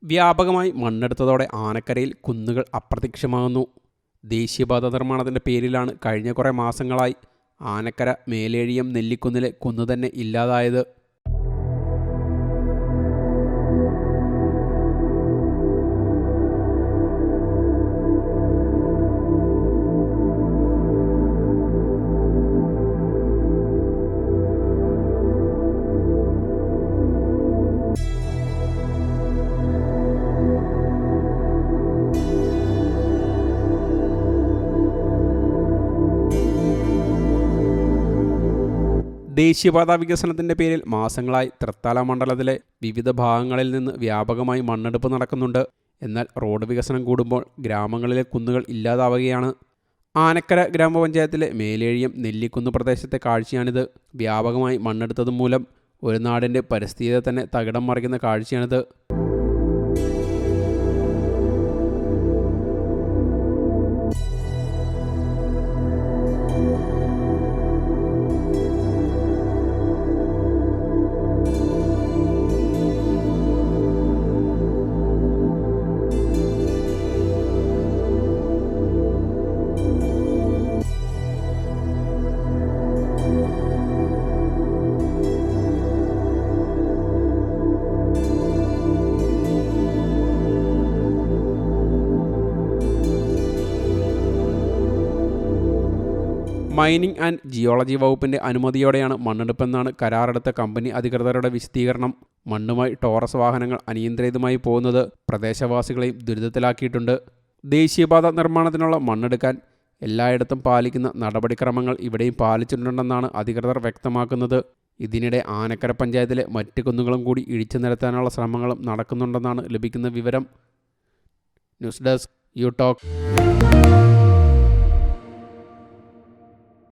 വ്യാപകമായി മണ്ണെടുത്തതോടെ ആനക്കരയിൽ കുന്നുകൾ അപ്രത്യക്ഷമാകുന്നു. ദേശീയപാത നിർമ്മാണത്തിൻ്റെ പേരിലാണ് കഴിഞ്ഞ കുറേ മാസങ്ങളായി ആനക്കര മേലേഴിയം നെല്ലിക്കുന്നിലെ കുന്നുതന്നെ ഇല്ലാതായത്. ദേശീയപാത വികസനത്തിൻ്റെ പേരിൽ മാസങ്ങളായി തൃത്താല മണ്ഡലത്തിലെ വിവിധ ഭാഗങ്ങളിൽ നിന്ന് വ്യാപകമായി മണ്ണെടുപ്പ് നടക്കുന്നുണ്ട്. എന്നാൽ റോഡ് വികസനം കൂടുമ്പോൾ ഗ്രാമങ്ങളിലെ കുന്നുകൾ ഇല്ലാതാവുകയാണ്. ആനക്കര ഗ്രാമപഞ്ചായത്തിലെ മേലേഴിയം നെല്ലിക്കുന്ന് പ്രദേശത്തെ കാഴ്ചയാണിത്. വ്യാപകമായി മണ്ണെടുത്തത് മൂലം ഒരു നാടിൻ്റെ പരിസ്ഥിതിയെ തന്നെ തകിടം മറിക്കുന്ന കാഴ്ചയാണിത്. മൈനിങ് ആൻഡ് ജിയോളജി വകുപ്പിൻ്റെ അനുമതിയോടെയാണ് മണ്ണെടുപ്പെന്നാണ് കരാറെടുത്ത കമ്പനി അധികൃതരുടെ വിശദീകരണം. മണ്ണുമായി ടോറസ് വാഹനങ്ങൾ അനിയന്ത്രിതമായി പോകുന്നത് പ്രദേശവാസികളെയും ദുരിതത്തിലാക്കിയിട്ടുണ്ട്. ദേശീയപാത നിർമ്മാണത്തിനുള്ള മണ്ണെടുക്കാൻ എല്ലായിടത്തും പാലിക്കുന്ന നടപടിക്രമങ്ങൾ ഇവിടെയും പാലിച്ചിട്ടുണ്ടെന്നാണ് അധികൃതർ വ്യക്തമാക്കുന്നത്. ഇതിനിടെ ആനക്കര പഞ്ചായത്തിലെ മറ്റ് കുന്നുകളും കൂടി ഇടിച്ചു നിരത്താനുള്ള ശ്രമങ്ങളും നടക്കുന്നുണ്ടെന്നാണ് ലഭിക്കുന്ന വിവരം. News desk you talk.